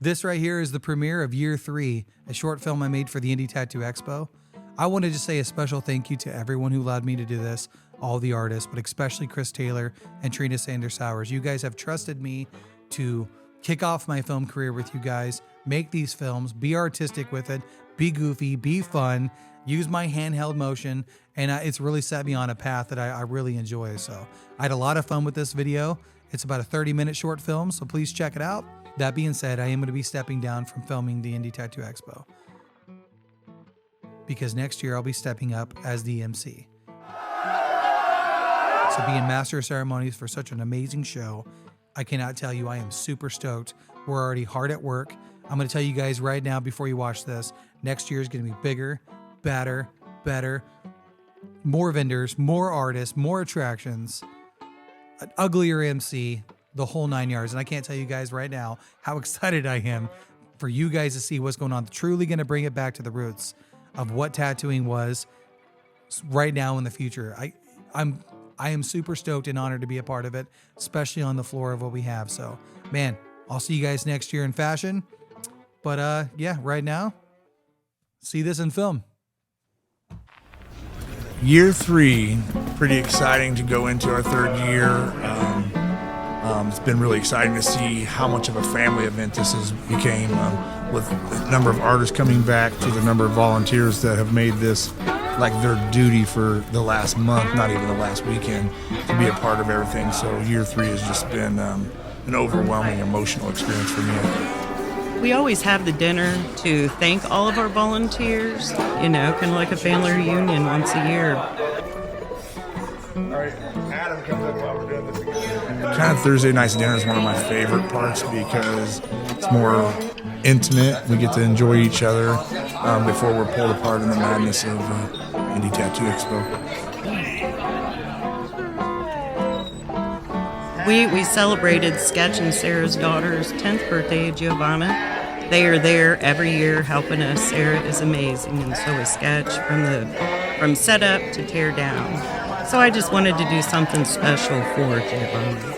This right here is the premiere of Year 3, a short film I made for the Indy Tattoo Expo. I wanted to say a special thank you to everyone who allowed me to do this, all the artists, but especially Chris Taylor and Trina Sanders-Sowers. You guys have trusted me to kick off my film career with you guys, make these films, be artistic with it, be goofy, be fun, use my handheld motion, and it's really set me on a path that I really enjoy. So I had a lot of fun with this video. It's about a 30-minute short film, so please check it out. That being said, I am going to be stepping down from filming the Indy Tattoo Expo because next year I'll be stepping up as the MC. So being master of ceremonies for such an amazing show, I cannot tell you I am super stoked. We're already hard at work. I'm going to tell you guys right now before you watch this, next year is going to be bigger, better, more vendors, more artists, more attractions, an uglier MC, the whole 9 yards. And I can't tell you guys right now how excited I am for you guys to see what's going on. Truly going to bring it back to the roots of what tattooing was right now in the future. I am super stoked and honored to be a part of it, especially on the floor of what we have. So, man, I'll see you guys next year in fashion. But yeah, right now, see this in film. Year 3, pretty exciting to go into our third year. It's been really exciting to see how much of a family event this has became, with the number of artists coming back to the number of volunteers that have made this like their duty for the last month, not even the last weekend, to be a part of everything. So Year 3 has just been an overwhelming emotional experience for me. We always have the dinner to thank all of our volunteers, kind of like a family reunion once a year. All right, Adam comes up while we're doing this again. Kind of Thursday night's dinner is one of my favorite parts because it's more intimate. We get to enjoy each other before we're pulled apart in the madness of Indy Tattoo Expo. We celebrated Sketch and Sarah's daughter's 10th birthday, Giovanna. They are there every year helping us. Sarah is amazing, and so is Sketch from setup to tear down. So I just wanted to do something special for Giovanna.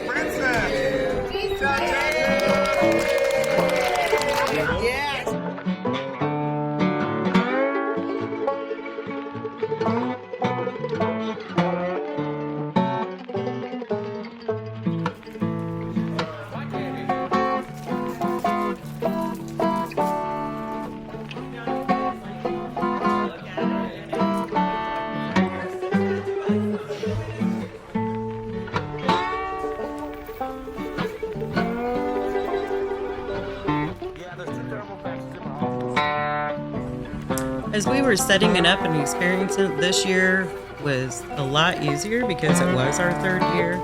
As we were setting it up and experiencing it, this year was a lot easier because it was our third year.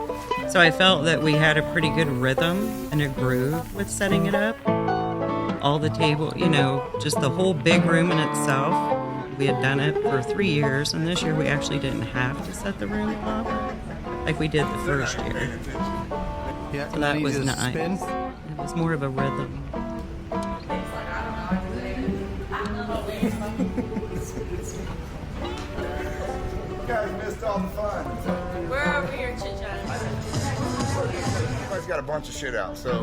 So I felt that we had a pretty good rhythm and a groove with setting it up. All the table, just the whole big room in itself. We had done it for 3 years, and this year we actually didn't have to set the room up like we did the first year. Yeah, so that was nice. It was more of a rhythm. You guys missed all the fun. We're over here chit-chatting. Everybody's got a bunch of shit out, so.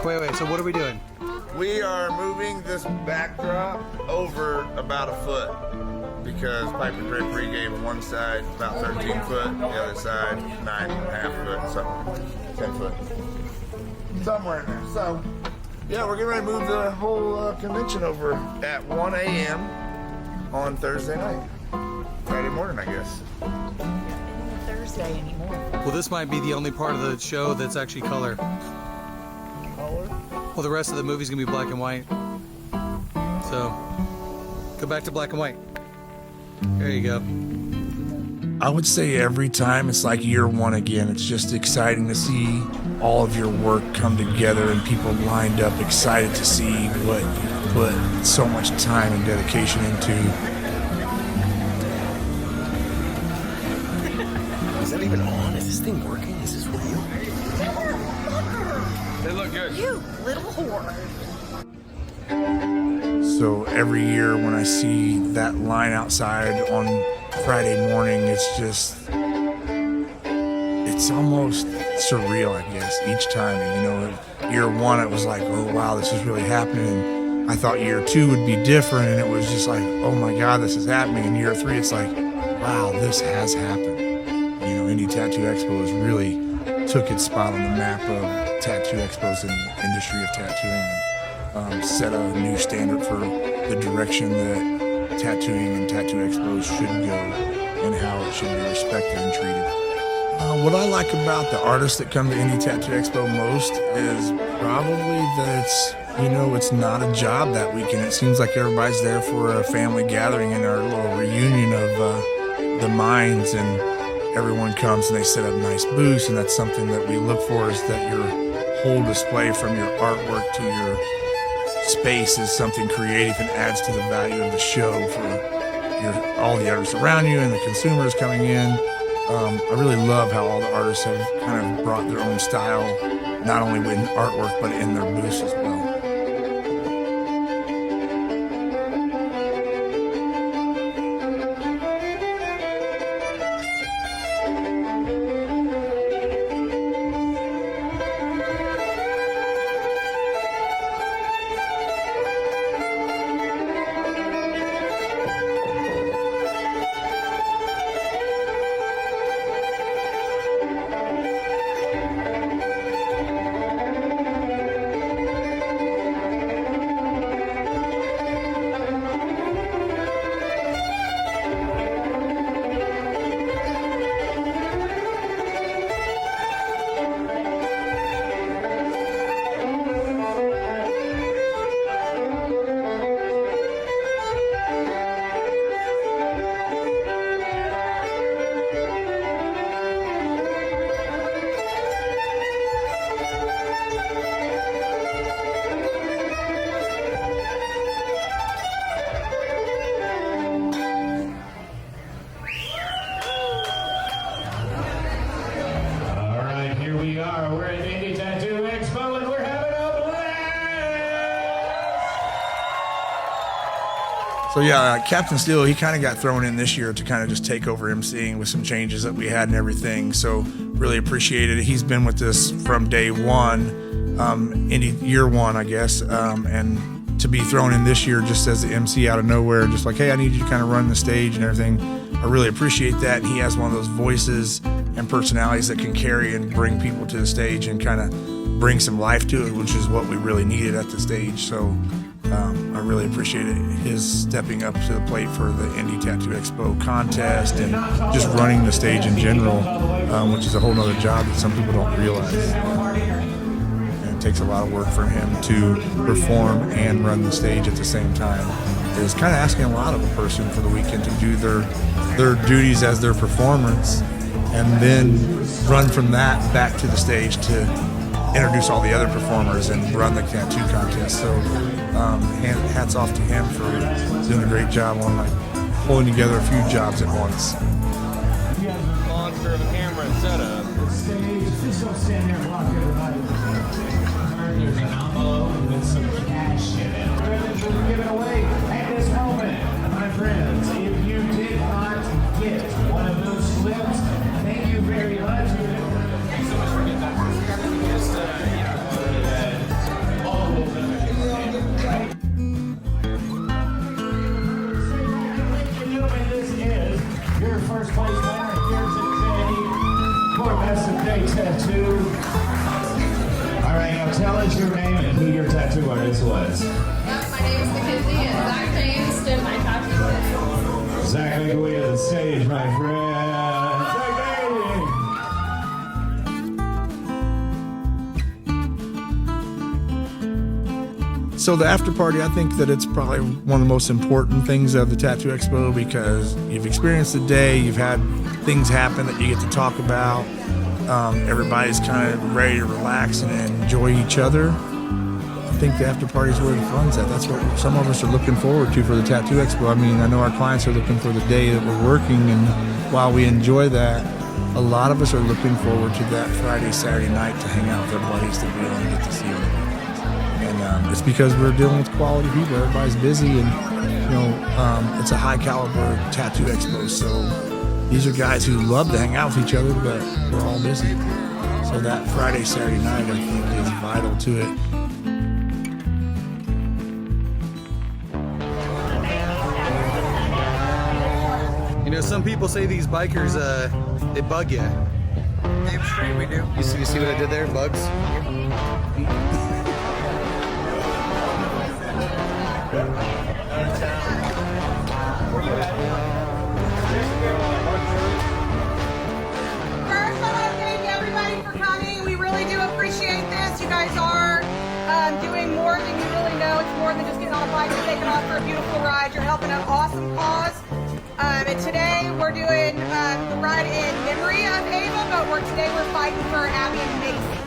Wait, so what are we doing? We are moving this backdrop over about a foot because Piper Drapery gave one side about 13 foot, the other side 9.5 foot, so 10 foot. Somewhere in there. So, yeah, we're getting ready to move the whole convention over at 1 a.m. on Thursday night. Friday morning, I guess. Thursday anymore. Well, this might be the only part of the show that's actually color. Color? Well, the rest of the movie's gonna be black and white. So, go back to black and white. There you go. I would say every time it's like year one again. It's just exciting to see all of your work come together and people lined up, excited to see what you put so much time and dedication into. Is that even on? Is this thing working? Is this real? They look good. You little whore. So every year when I see that line outside on Friday morning, it's it's almost surreal, I guess, each time. And, year one, it was like, oh, wow, this is really happening. I thought year two would be different, and it was just like, oh my God, this is happening. And year three, it's like, wow, this has happened. Indy Tattoo Expo has really took its spot on the map of tattoo expos in the industry of tattooing. Set a new standard for the direction that tattooing and tattoo expos should go and how it should be respected and treated. What I like about the artists that come to Indy Tattoo Expo most is probably that it's not a job that weekend. It seems like everybody's there for a family gathering and our little reunion of the minds, and everyone comes and they set up nice booths, and that's something that we look for, is that your whole display from your artwork to your space is something creative and adds to the value of the show for all the artists around you and the consumers coming in. I really love how all the artists have kind of brought their own style, not only in artwork, but in their booths as well. We're at Indy Tattoo Expo and we're having a blast! So yeah, Captain Steel, he kind of got thrown in this year to kind of just take over emceeing with some changes that we had and everything. So really appreciate it. He's been with us from day one, year one, I guess, and to be thrown in this year just as the MC out of nowhere, just like, hey, I need you to kind of run the stage and everything. I really appreciate that. And he has one of those voices and personalities that can carry and bring people to the stage and kind of bring some life to it, which is what we really needed at the stage. So I really appreciated his stepping up to the plate for the Indy Tattoo Expo contest and just running the stage in general, which is a whole nother job that some people don't realize. And it takes a lot of work for him to perform and run the stage at the same time. It's kind of asking a lot of a person for the weekend to do their duties as their performance and then run from that back to the stage to introduce all the other performers and run the tattoo contest. So hats off to him for doing a great job on pulling together a few jobs at once. Monster of a camera and setup. Just don't stand there and block everybody. There's an envelope with some cash in it. Privilege will be given away at this moment. My friends, if you did not get one of those slips, thank you very much. Thanks so much for getting that. Just, all of them. Right? Ladies and gentlemen, this is your first place winner here today for Best of Day Tattoo. All right, now tell us your name and who your tattoo artist was. My name is Mackenzie, and Zach James did my tattoo today. Zach, make your way to the stage, my friend. So the after party, I think that it's probably one of the most important things of the Tattoo Expo because you've experienced the day, you've had things happen that you get to talk about. Everybody's kind of ready to relax and enjoy each other. I think the after party is where the fun's at. That's what some of us are looking forward to for the Tattoo Expo. I mean, I know our clients are looking for the day that we're working, and while we enjoy that, a lot of us are looking forward to that Friday, Saturday night to hang out with our buddies to be able to get to see them. And it's because we're dealing with quality people. Everybody's busy, and it's a high caliber tattoo expo. So these are guys who love to hang out with each other, but we're all busy. So that Friday, Saturday night, I think, is vital to it. You know, some people say these bikers, they bug you. Damn straight we do. You see what I did there? Bugs? First, I want to thank everybody for coming. We really do appreciate this. You guys are doing more than you really know. It's more than just getting on a bike and taking off for a beautiful ride. You're helping an awesome cause. And today we're doing the ride in memory of Ava, but today we're fighting for Abby and Macy.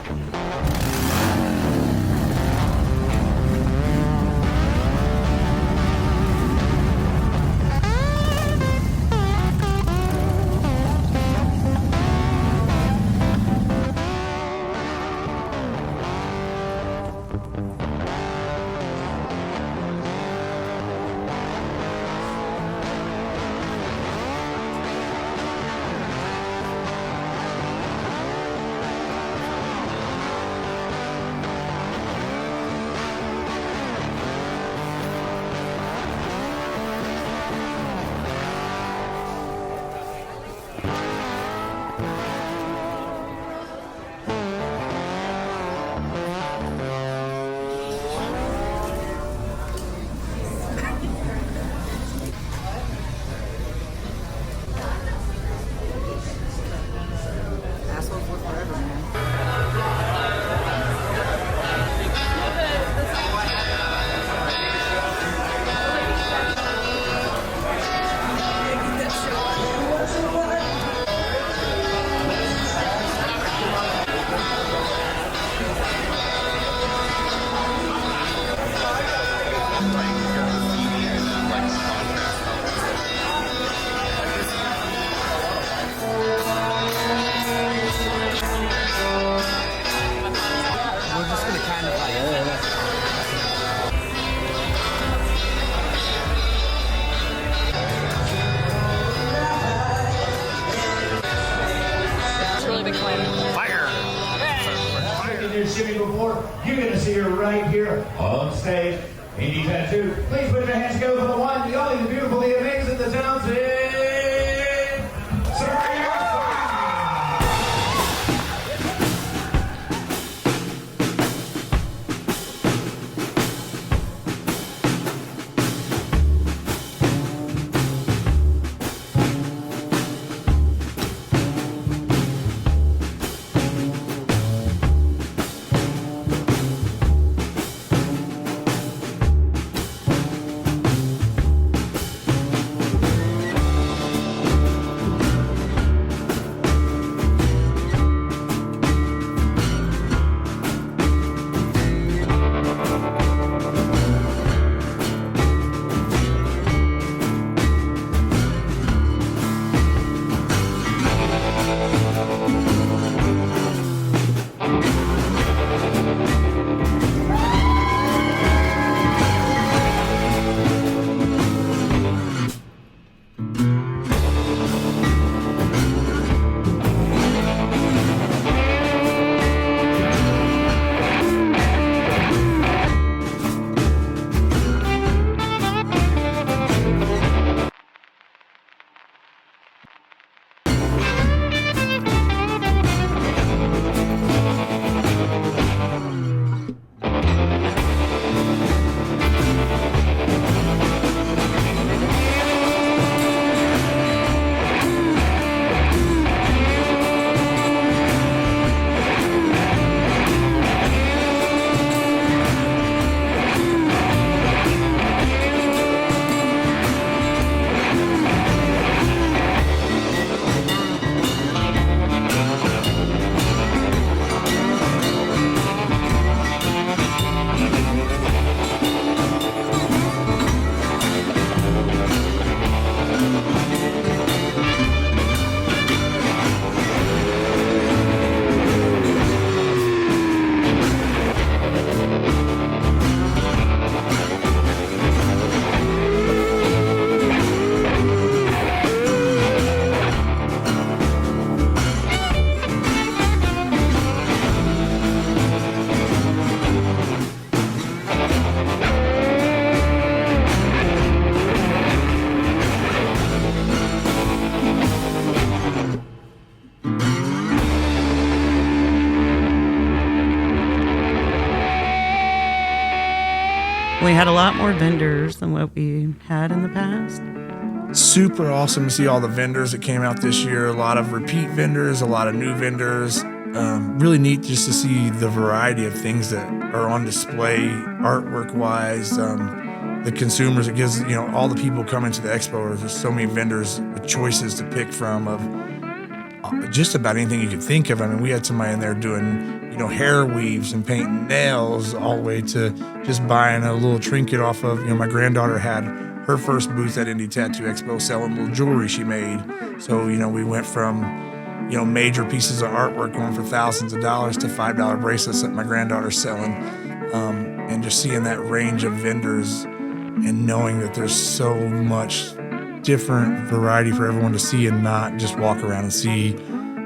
Before, you're going to see her right here on stage. Indy Tattoo. Please put your hands together for the one, the only, the beautiful, the amazing, the talented. We had a lot more vendors than what we had in the past. Super awesome to see all the vendors that came out this year. A lot of repeat vendors, a lot of new vendors. Really neat just to see the variety of things that are on display artwork-wise. The consumers, it gives, all the people coming to the expo, there's so many vendors with choices to pick from of just about anything you could think of. I mean, we had somebody in there doing, hair weaves and painting nails, all the way to just buying a little trinket off of, my granddaughter had her first booth at Indy Tattoo Expo selling little jewelry she made. So, we went from, major pieces of artwork going for thousands of dollars to $5 bracelets that my granddaughter's selling. And just seeing that range of vendors and knowing that there's so much different variety for everyone to see and not just walk around and see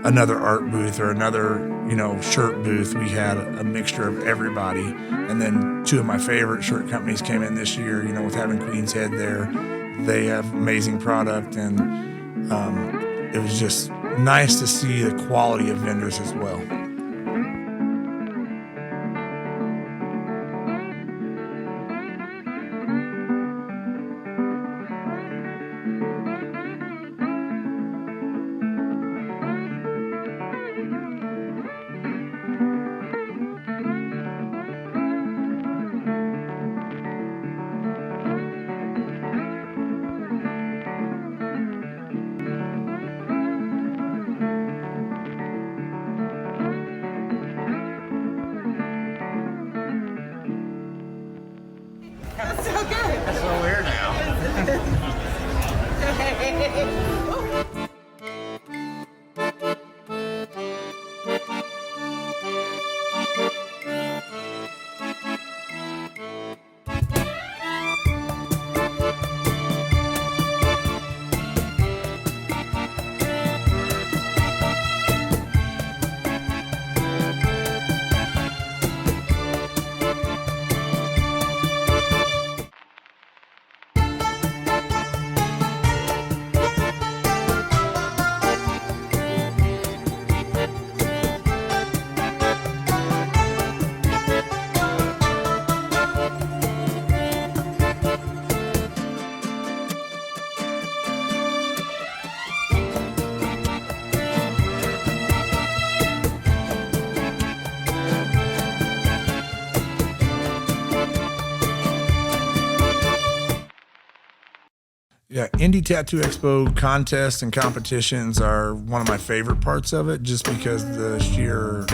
another art booth or another, shirt booth. We had a mixture of everybody. And then two of my favorite shirt companies came in this year, with having Queen's Head there. They have amazing product, and it was just nice to see the quality of vendors as well. That's so good. That's so weird now. Yeah, Indy Tattoo Expo contests and competitions are one of my favorite parts of it, just because the sheer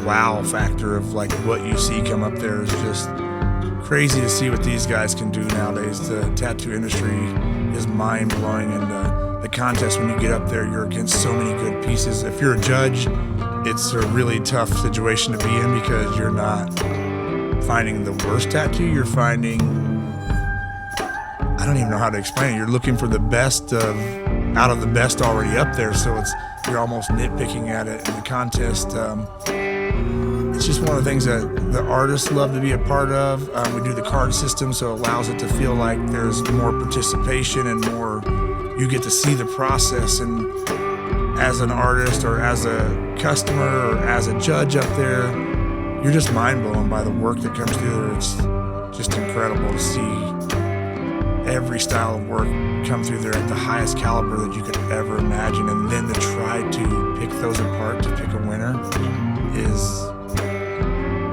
wow factor of like what you see come up there is just crazy to see what these guys can do nowadays. The tattoo industry is mind-blowing, and the contest, when you get up there, you're against so many good pieces. If you're a judge, it's a really tough situation to be in, because you're not finding the worst tattoo, you're finding, I don't even know how to explain it. You're looking for the best out of the best already up there, so you're almost nitpicking at it. And the contest, it's just one of the things that the artists love to be a part of. We do the card system, so it allows it to feel like there's more participation and more, you get to see the process. And as an artist or as a customer or as a judge up there, you're just mind blown by the work that comes through there. It's just incredible to see every style of work come through there at the highest caliber that you could ever imagine, and then to try to pick those apart to pick a winner is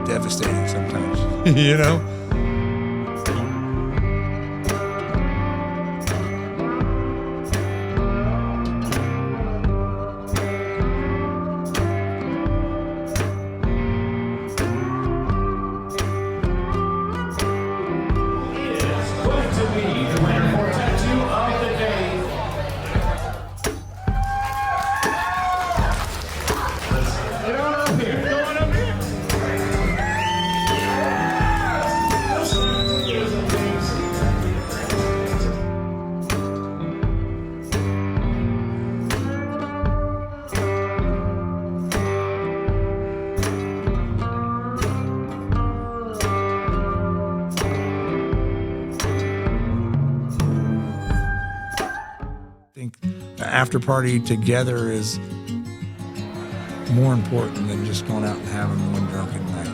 devastating sometimes. You know? After party together is more important than just going out and having one drunken night.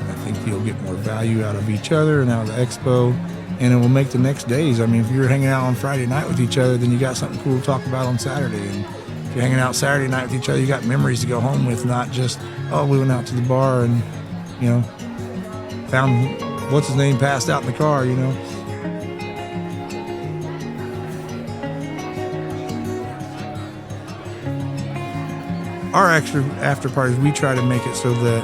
I think you'll get more value out of each other and out of the expo, and it will make the next days. I mean, if you're hanging out on Friday night with each other, then you got something cool to talk about on Saturday. And if you're hanging out Saturday night with each other, you got memories to go home with, not just, oh, we went out to the bar and, you know, found what's his name passed out in the car, you know. Our extra after parties, we try to make it so that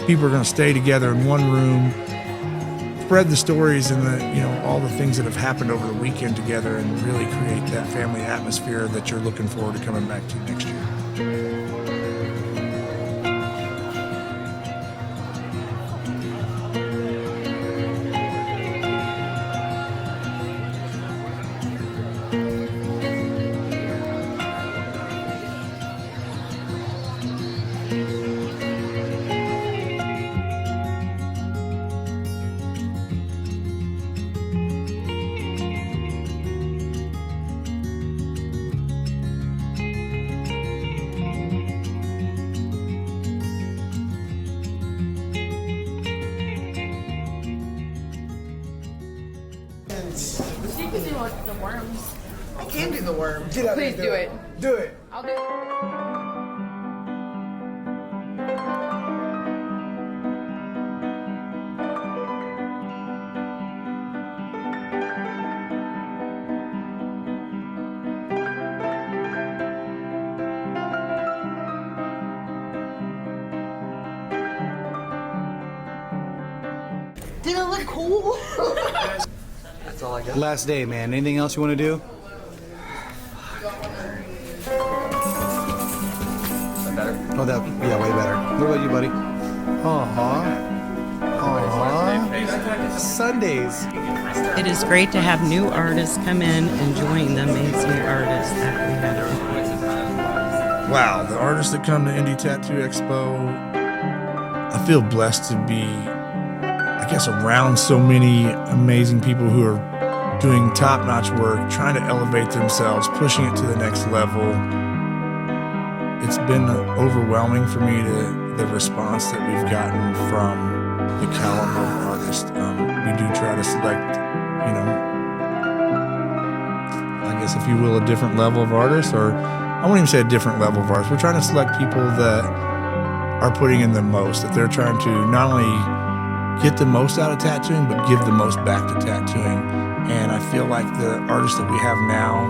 people are going to stay together in one room, spread the stories and the, you know, all the things that have happened over the weekend together, and really create that family atmosphere that you're looking forward to coming back to next year. You can do the worms. I can do the worm. Please do it. Do it. I'll do it. Did it look cool? That's all I got. Last day, man. Anything else you want to do? Oh, that, yeah, way better. What about you, buddy? Sundays. It is great to have new artists come in and join the amazing artists that we have. Wow, the artists that come to Indy Tattoo Expo, I feel blessed to be, I guess, around so many amazing people who are doing top-notch work, trying to elevate themselves, pushing it to the next level. It's been overwhelming for me, the response that we've gotten from the caliber of artists. We do try to select, you know, I guess if you will, a different level of artists, or I won't even say a different level of artists. We're trying to select people that are putting in the most, that they're trying to not only get the most out of tattooing, but give the most back to tattooing. And I feel like the artists that we have now,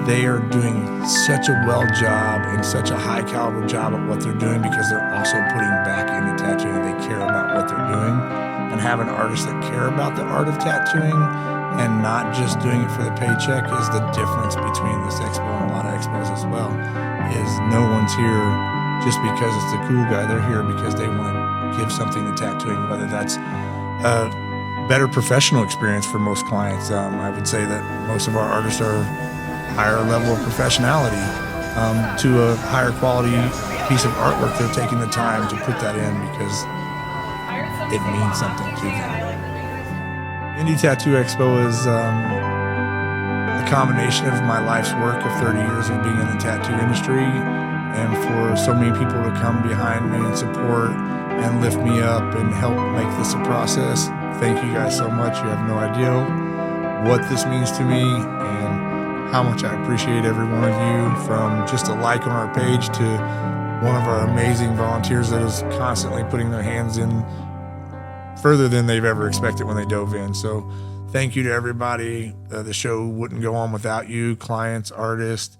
they are doing such a well job and such a high caliber job at what they're doing, because they're also putting back into tattooing. They care about what they're doing, and having artists that care about the art of tattooing and not just doing it for the paycheck is the difference between this expo and a lot of expos as well. Is no one's here just because it's the cool guy. They're here because they want to give something to tattooing, whether that's a better professional experience for most clients. I would say that most of our artists are higher level of professionality, to a higher quality piece of artwork. They're taking the time to put that in because it means something to them. Indy Tattoo Expo is a combination of my life's work of 30 years of being in the tattoo industry, and for so many people to come behind me and support and lift me up and help make this a process. Thank you guys so much. You have no idea what this means to me and how much I appreciate every one of you, from just a like on our page to one of our amazing volunteers that is constantly putting their hands in further than they've ever expected when they dove in. So thank you to everybody. The show wouldn't go on without you, clients, artists,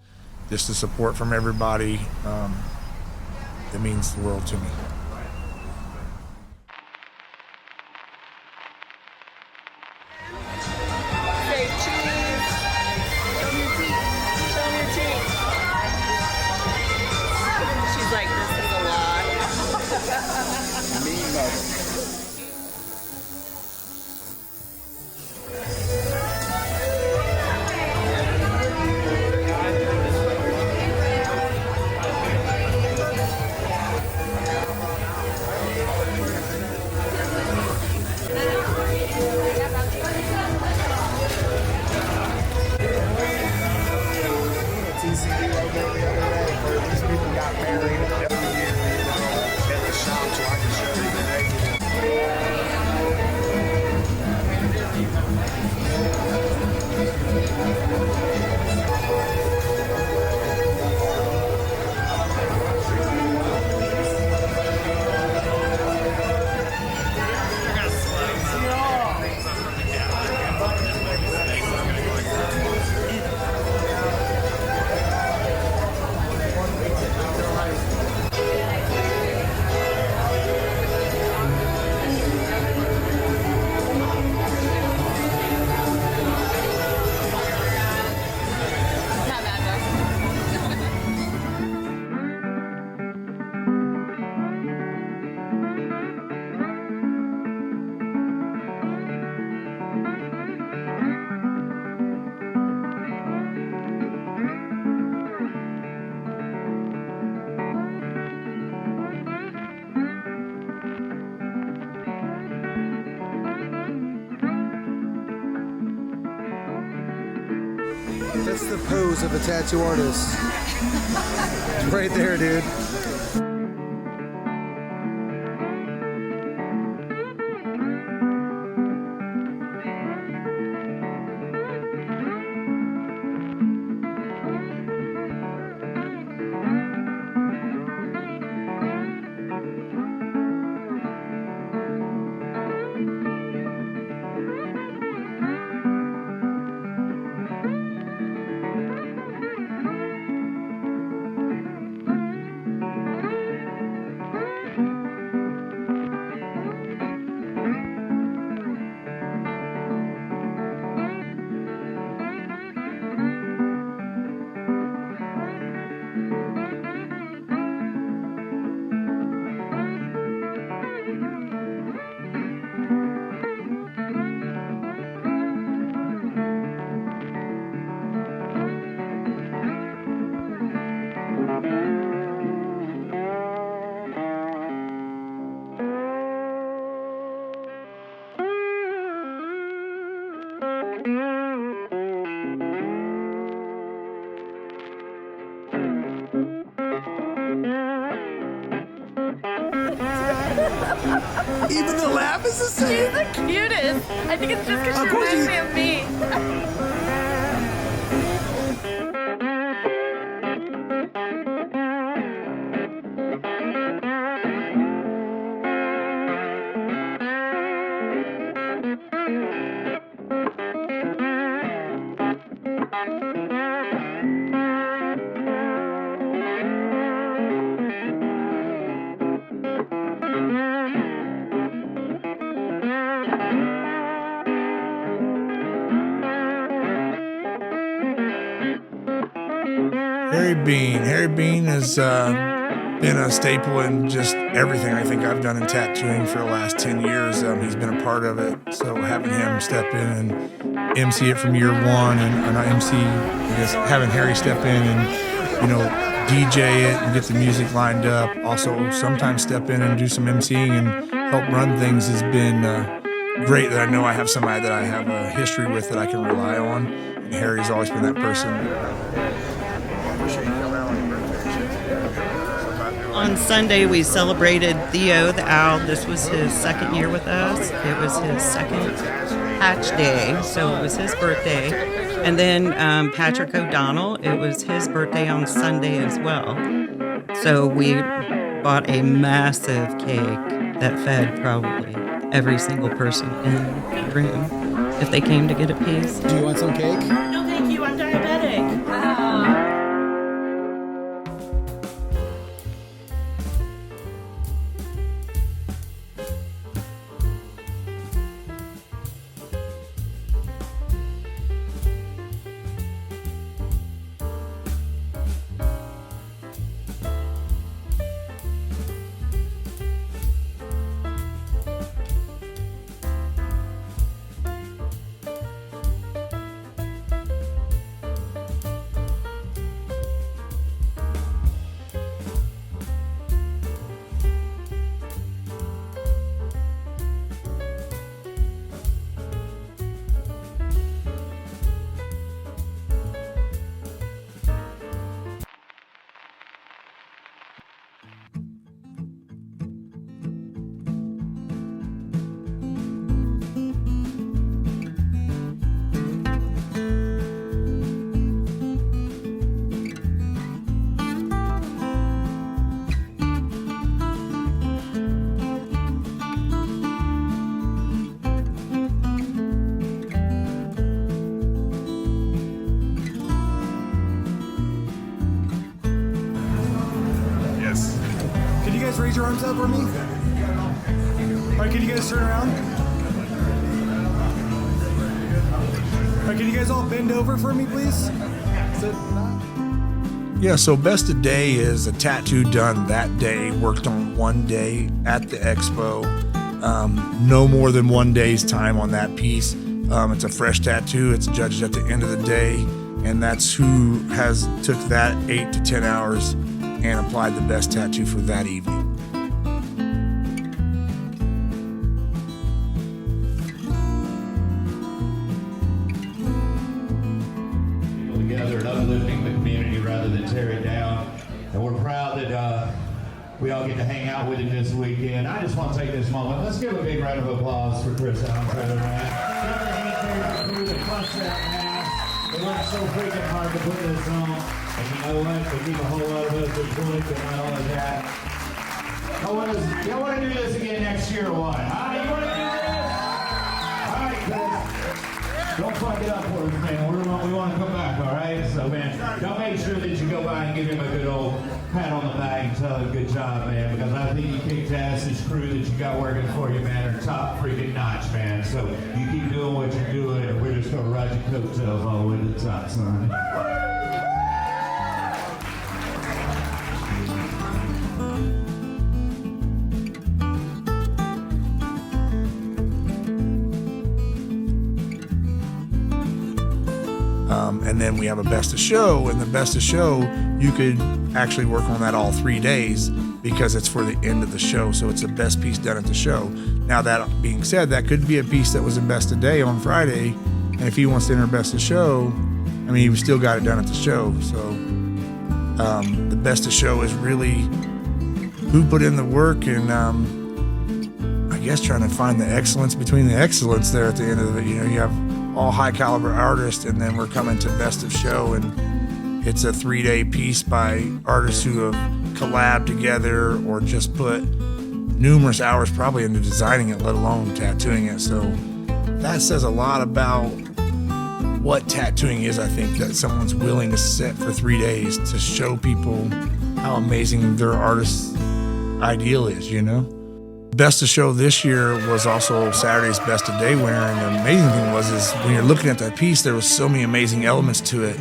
just the support from everybody. It means the world to me. These people got married every year, in the shop, so I can show you the That's the pose of a tattoo artist. It's right there, dude. Even the laugh is the same. She's the cutest. I think it's just because she reminds me of me. Harry Bean has been a staple in just everything I think I've done in tattooing for the last 10 years. He's been a part of it. So having him step in and MC it from year one, and not MC, I guess having Harry step in and, DJ it and get the music lined up. Also sometimes step in and do some MCing and help run things has been great, that I know I have somebody that I have a history with that I can rely on. And Harry's always been that person. On Sunday, we celebrated Theo the Owl. This was his second year with us. It was his second Patch Day, so it was his birthday. And then Patrick O'Donnell, it was his birthday on Sunday as well. So we bought a massive cake that fed probably every single person in the room if they came to get a piece. Do you want some cake? No, thank you. I'm diabetic. Raise your arms up for me. All right, can you guys turn around? All right, can you guys all bend over for me, please? Yeah, so best of day is a tattoo done that day, worked on one day at the expo. No more than 1 day's time on that piece. It's a fresh tattoo. It's judged at the end of the day, and that's who has took that 8 to 10 hours and applied the best tattoo for that evening. we all get to hang out with him this weekend. I just want to take this moment. Let's give a big round of applause for Chris Allen, man. They worked so freaking hard to put this on. And you know what? They keep a whole lot of us employed and all of that. Y'all want to do this again next year or what? You want to do this? All right, Chris. Don't fuck it up for us, man. We want to come back, all right? So, man, y'all make sure that you go by and give him a good old pat on the back and tell him good job, man, because I think you kicked ass. This crew that you got working for you, man, are top freaking notch, man. So you keep doing what you're doing, and we're just going to ride your coattails all the way to the top, son. And then we have a best of show, and the best of show, you could actually work on that all 3 days because it's for the end of the show. So it's the best piece done at the show. Now, that being said, that could be a piece that was in best of day on Friday. And if he wants to enter best of show, I mean, he still got it done at the show. So the best of show is really who put in the work, and I guess trying to find the excellence between the excellence there at the end of it. You know, you have all high caliber artists, and then we're coming to best of show, and it's a 3-day piece by artists who have collabed together or just put numerous hours probably into designing it, let alone tattooing it. So that says a lot about what tattooing is. I think that someone's willing to sit for 3 days to show people how amazing their artist's ideal is, you know? Best of show this year was also Saturday's best of day winner, and the amazing thing is when you're looking at that piece, there was so many amazing elements to it.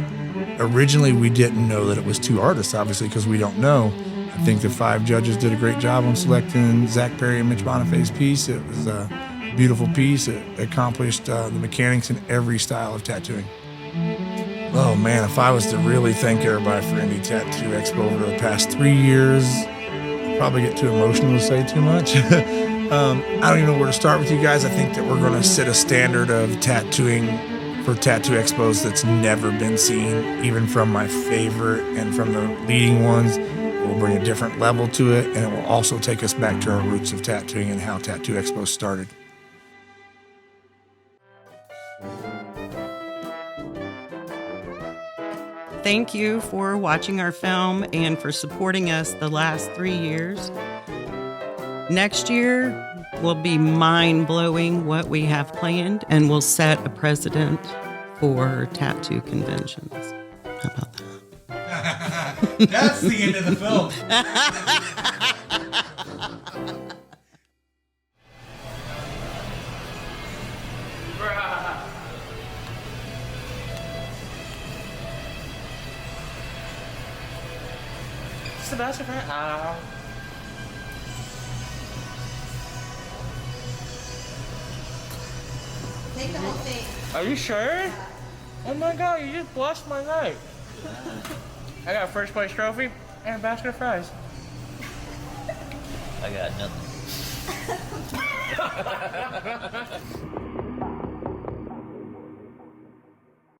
Originally, we didn't know that it was 2 artists, obviously, because we don't know. I think the 5 judges did a great job on selecting Zach Perry and Mitch Bonifay's piece. It was a beautiful piece. It accomplished the mechanics in every style of tattooing. Oh man, if I was to really thank everybody for Indy Tattoo Expo over the past 3 years, probably get too emotional to say too much. I don't even know where to start with you guys. I think that we're going to set a standard of tattooing for tattoo expos that's never been seen, even from my favorite and from the leading ones. We'll bring a different level to it, and it will also take us back to our roots of tattooing and how tattoo expos started. Thank you for watching our film and for supporting us the last 3 years. Next year will be mind-blowing what we have planned, and we'll set a precedent for tattoo conventions. How about that? That's the end of the film. Sebastian, Take the whole thing. are you sure? Oh my god, you just blessed my night. I got a first place trophy and a basket of fries. I got nothing.